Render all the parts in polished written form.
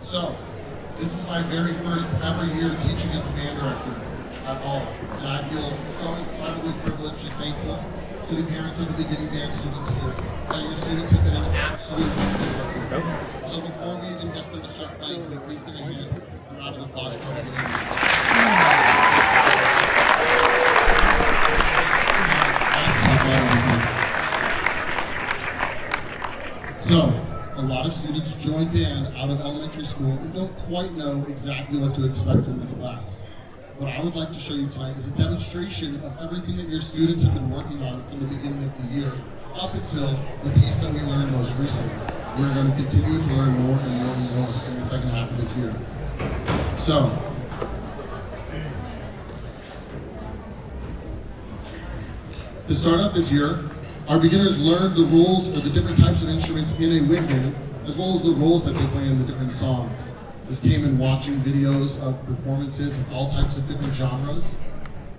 So, this is my very first ever year teaching as a band director at all. And I feel so incredibly privileged and thankful to the parents of the beginning band students here that your students have been an absolute wonderful work. So before we even get them to start playing, can you please give a hand a round of applause for our beginning band. So, a lot of students join band out of elementary school and don't quite know exactly what to expect in this class. What I would like to show you tonight is a demonstration of everything that your students have been working on from the beginning of the year up until the piece that we learned most recently. We're going to continue to learn more and more and more in the second half of this year. So, to start off this year, our beginners learned the rules of the different types of instruments in a wind band, as well as the roles that they play in the different songs. This came in watching videos of performances of all types of different genres,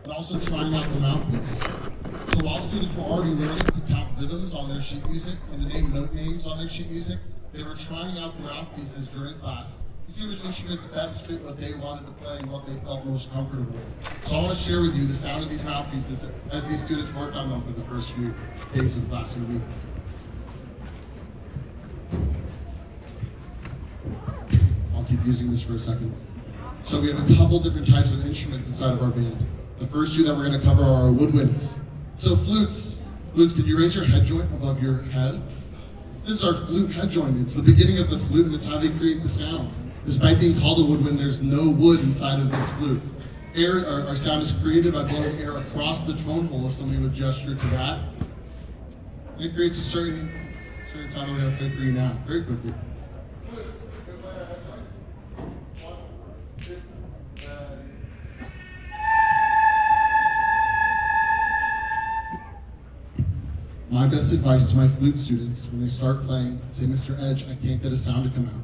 but also trying out the mouthpieces. So while students were already learning to count rhythms on their sheet music and to name note names on their sheet music, they were trying out the mouthpieces during class to see which instruments best fit what they wanted to play and what they felt most comfortable with. So I want to share with you the sound of these mouthpieces as these students worked on them for the first few days of class and weeks. I'll keep using this for a second. So we have a couple different types of instruments inside of our band. The first two that we're going to cover are our woodwinds. So flutes. Flutes, can you raise your head joint above your head? This is our flute head joint. It's the beginning of the flute and it's how they create the sound. Despite being called a woodwind, there's no wood inside of this flute. Our sound is created by blowing air across the tone hole if somebody would gesture to that. And it creates a certain sound that we're going to play for you now, very quickly. My best advice to my flute students when they start playing and say, Mr. Edge, I can't get a sound to come out,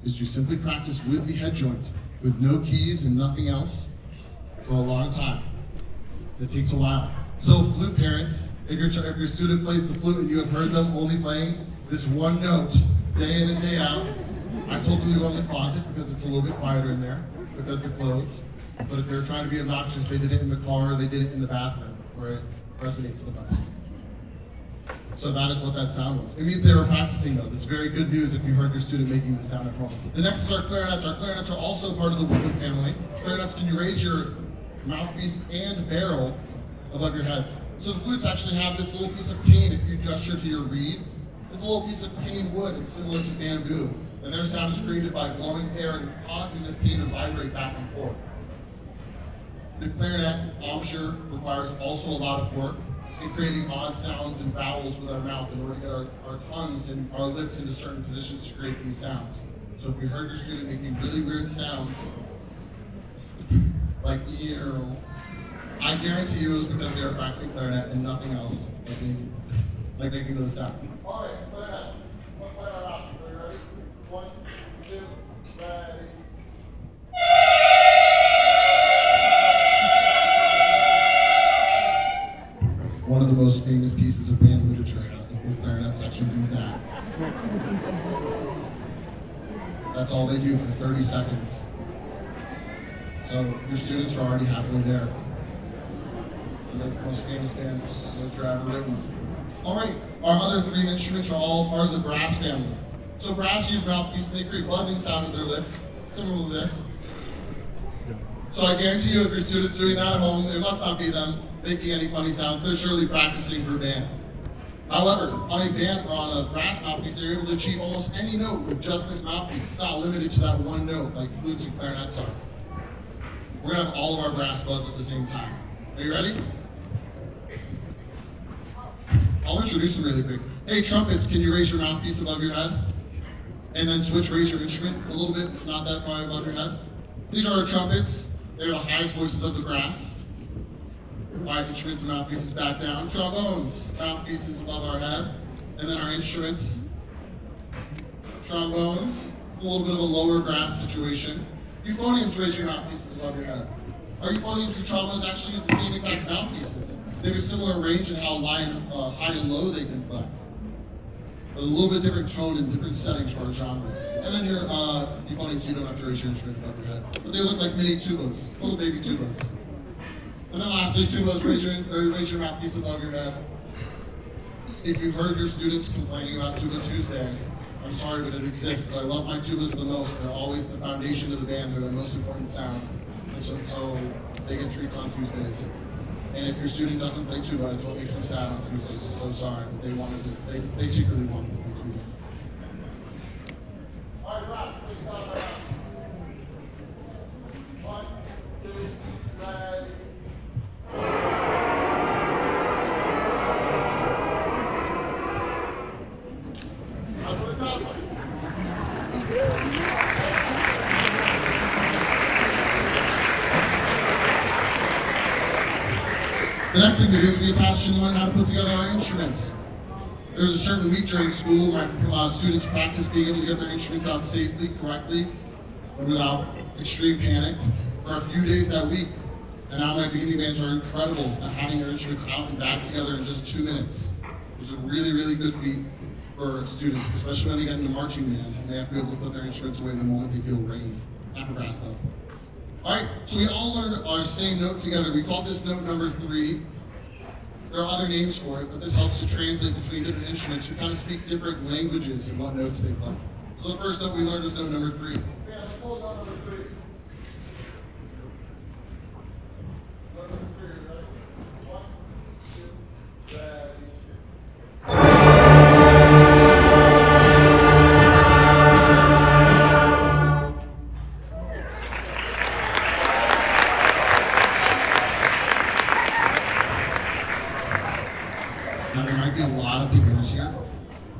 is to simply practice with the head joint, with no keys and nothing else, for a long time. It takes a while. So flute parents, if your student plays the flute and you have heard them only playing this one note day in and day out, I told them to go in the closet because it's a little bit quieter in there, because of the clothes. But if they were trying to be obnoxious, they did it in the car, or they did it in the bathroom, where it resonates the most. So that is what that sound was. It means they were practicing though. That's very good news if you heard your student making the sound at home. The next is our clarinets. Our clarinets are also part of the woodwind family. Clarinets, can you raise your mouthpiece and barrel above your heads? So the flutes actually have this little piece of cane, if you gesture to your reed. This little piece of cane wood, it's similar to bamboo. And their sound is created by blowing air and causing this cane to vibrate back and forth. The clarinet embouchure requires also a lot of work in creating odd sounds and vowels with our mouth in order to get our tongues and our lips into certain positions to create these sounds. So if you heard your student making really weird sounds, like ew, I guarantee you it was because they were practicing clarinet and nothing else like making those sounds. All right, clarinet. One clarinet out. Are you ready? 1, 2, ready. One of the most famous pieces of band literature has the whole clarinet section do that. That's all they do for 30 seconds. So your students are already halfway there. It's the most famous band literature ever written. All right, our other 3 instruments are all part of the brass family. So brass use mouthpieces and they create buzzing sound with their lips, similar to this. So I guarantee you if your students are doing that at home, it must not be them making any funny sounds. They're surely practicing for band. However, on a band or on a brass mouthpiece, they're able to achieve almost any note with just this mouthpiece. It's not limited to that one note like flutes and clarinets are. We're gonna have all of our brass buzz at the same time. Are you ready? I'll introduce them really quick. Hey, trumpets, can you raise your mouthpiece above your head? And then raise your instrument a little bit, if not that far above your head. These are our trumpets. They're the highest voices of the brass. Quiet instruments and mouthpieces back down. Trombones, mouthpieces above our head. And then our instruments. Trombones, a little bit of a lower brass situation. Euphoniums, raise your mouthpieces above your head. Our euphoniums and trombones actually use the same exact mouthpieces. They have a similar range in how high and low they can play. a little bit different tone and different settings for our genres. And then your euphoniums, you don't have to raise your instrument above your head. But they look like mini tubas, little baby tubas. And then lastly, tubas, raise your mouthpiece above your head. If you've heard your students complaining about Tuba Tuesday, I'm sorry, but it exists. I love my tubas the most. They're always the foundation of the band. They're the most important sound. And so they get treats on Tuesdays. And if your student doesn't play tuba, it's what makes them sad on Tuesdays. I'm so sorry, but they secretly wanted to play tuba. All right, Ross, please stop right now. 1, 2, 3. That's what it sounds like. The next thing we do is we attach and learn how to put together our instruments. There's a certain week during school where my students practice being able to get their instruments out safely, correctly, and without extreme panic for a few days that week. And now my beginning bands are incredible at having their instruments out and back together in just 2 minutes. It's a really, really good feat for students, especially when they get into marching band and they have to be able to put their instruments away the moment they feel rain, not for brass though. All right, so we all learned our same note together. We called this note number 3. There are other names for it, but this helps to translate between different instruments who kind of speak different languages in what notes they play. So the first note we learned was note number 3. Yeah, let's hold note number 3. Note number 3, ready? 1, 2, ready. Now there might be a lot of beginners here.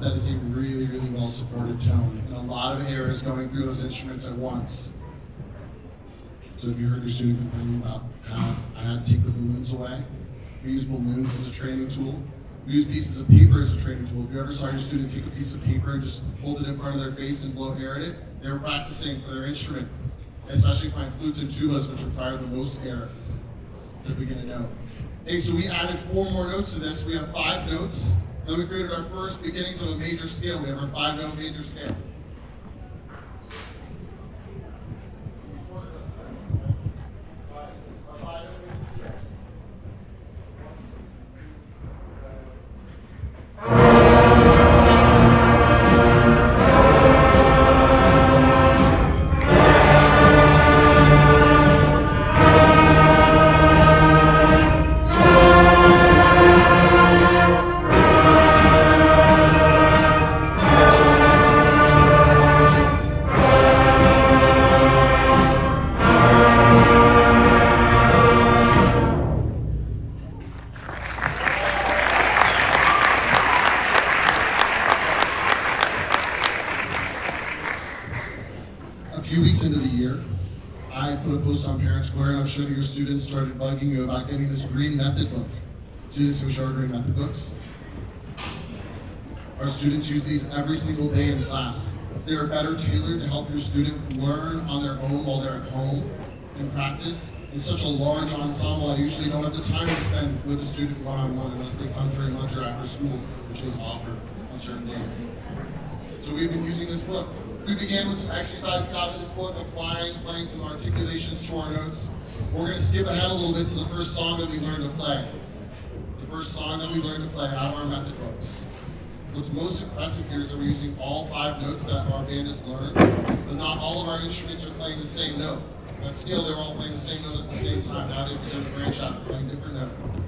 That is a really, really well supported tone, and a lot of air is going through those instruments at once. So if you heard your student complaining about how I had to take the balloons away, we use balloons as a training tool. We use pieces of paper as a training tool. If you ever saw your student take a piece of paper and just hold it in front of their face and blow air at it, they were practicing for their instrument, especially for my flutes and tubas, which require the most air to begin a note. Hey, so we added 4 more notes to this. We have 5 notes. Then we created our first beginnings of a major scale. We have our 5-note major scale. A few weeks into the year, I put a post on Parent Square, and I'm sure that your students started bugging you about getting this green method book. Students who show our green method books. Our students use these every single day in class. They are better tailored to help your student learn on their own while they're at home and practice. In such a large ensemble, I usually don't have the time to spend with a student one-on-one unless they come during lunch or after school, which is offered on certain days. So we've been using this book. We began with some exercises out of this book, applying, playing some articulations to our notes. We're going to skip ahead a little bit to the first song that we learned to play. The first song that we learned to play out of our method books. What's most impressive here is that we're using all 5 notes that our band has learned, but not all of our instruments are playing the same note. At scale, they were all playing the same note at the same time. Now they've begun to branch out and playing different notes.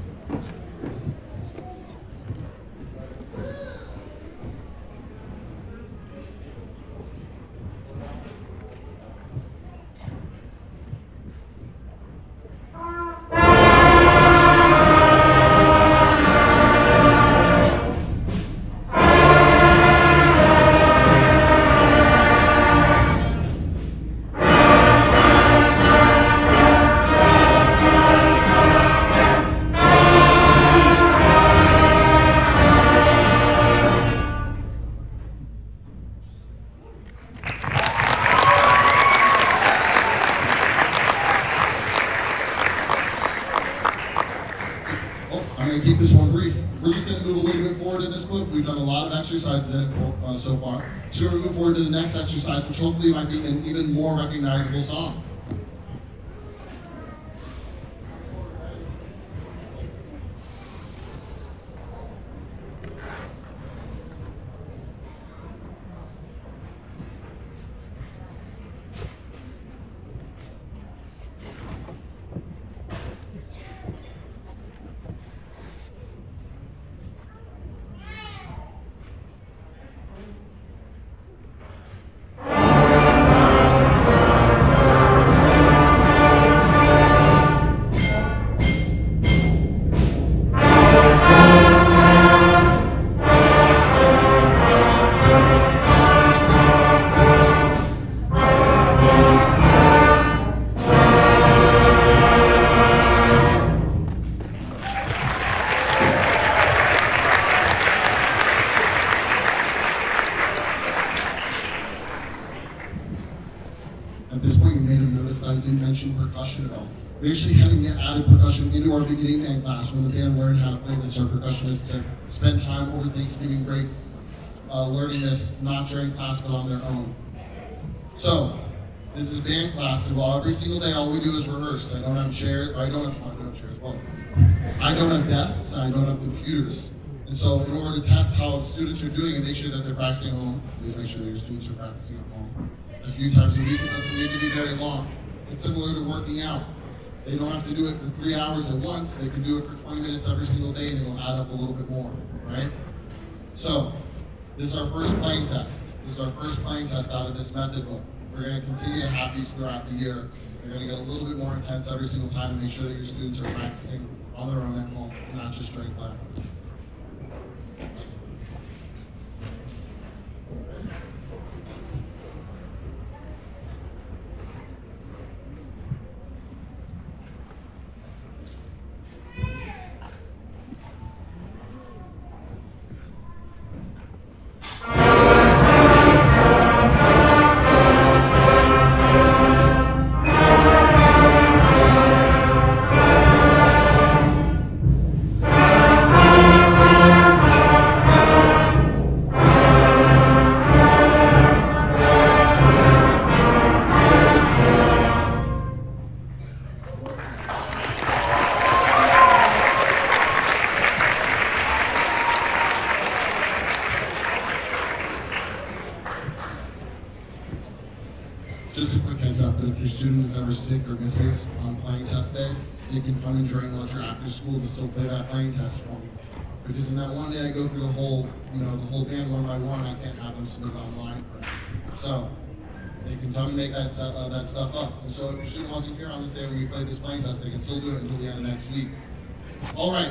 book, we've done a lot of exercises in it so far. So we're going to move forward to the next exercise, which hopefully might be an even more recognizable song. At this point, you may have noticed that I didn't mention percussion at all. We actually had to get added percussion into our beginning band class when the band learned how to play this. Our percussionists have spent time over Thanksgiving break learning this, not during class, but on their own. So, this is band class, and while every single day all we do is rehearse. I don't have chairs, I don't have chairs, well, I don't have desks, I don't have computers. And so in order to test how students are doing and make sure that they're practicing at home, please make sure that your students are practicing at home a few times a week. It doesn't need to be very long. It's similar to working out. They don't have to do it for 3 hours at once. They can do it for 20 minutes every single day, and it will add up a little bit more, right? So, this is our first playing test. This is our first playing test out of this method book. We're going to continue to have these throughout the year. They're going to get a little bit more intense every single time to make sure that your students are practicing on their own at home, not just during class. Just a quick heads up that if your student is ever sick or misses on playing test day, they can come in during lunch or after school to still play that playing test for me. Because in that one day I go through the whole band one by one, I can't have them submit online for me. So they can come and make that stuff up. And so if your student wasn't here on this day when we played this playing test, they can still do it until the end of next week. All right,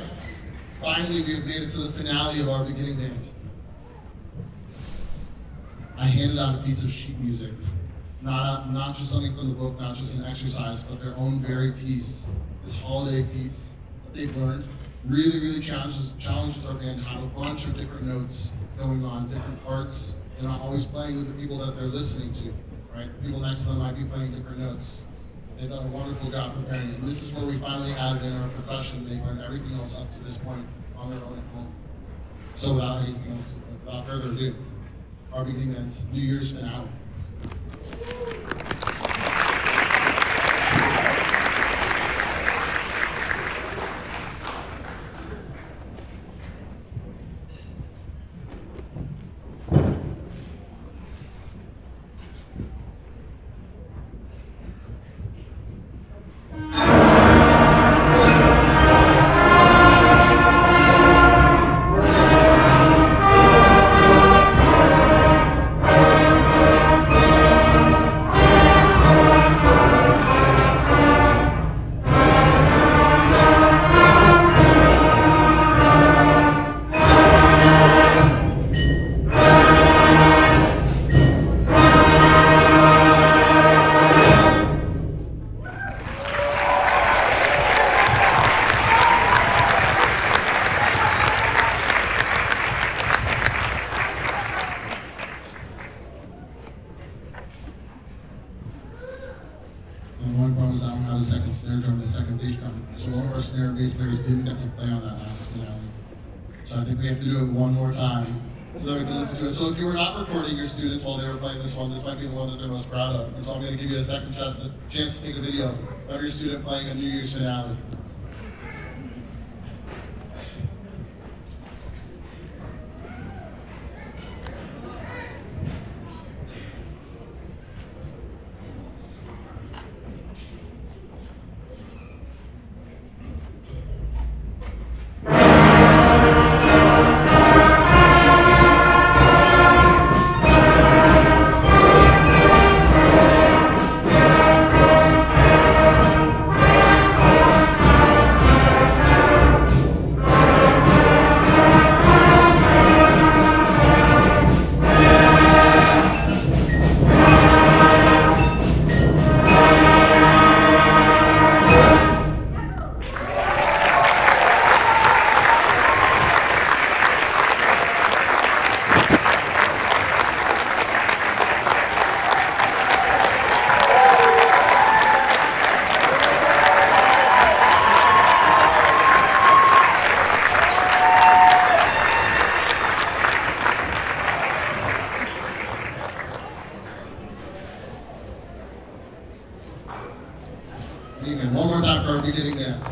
finally we have made it to the finale of our beginning band. I handed out a piece of sheet music. Not just something from the book, not just an exercise, but their own very piece, this holiday piece that they've learned, really challenges our band to have a bunch of different notes going on, different parts. They're not always playing with the people that they're listening to, right? The people next to them might be playing different notes. They've done a wonderful job preparing it. And this is where we finally added in our percussion. They've learned everything else up to this point on their own at home. So without further ado, our beginning band's New Year's finale. And one problem is I don't have a second snare drum and a second bass drum. So one of our snare and bass players didn't get to play on that last finale. So So I think we have to do it one more time so that we can listen to it. So if you were not recording your students while they were playing this might be the one that they're most proud of. And so I'm going to give you a second chance to take a video of your student playing a New Year's finale. Amen. One more time for our beginning band. All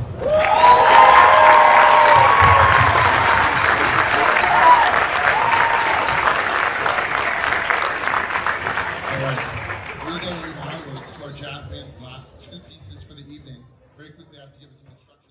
right. We're going to move on to our jazz band's last two pieces for the evening. Very quickly, I have to give it some instructions.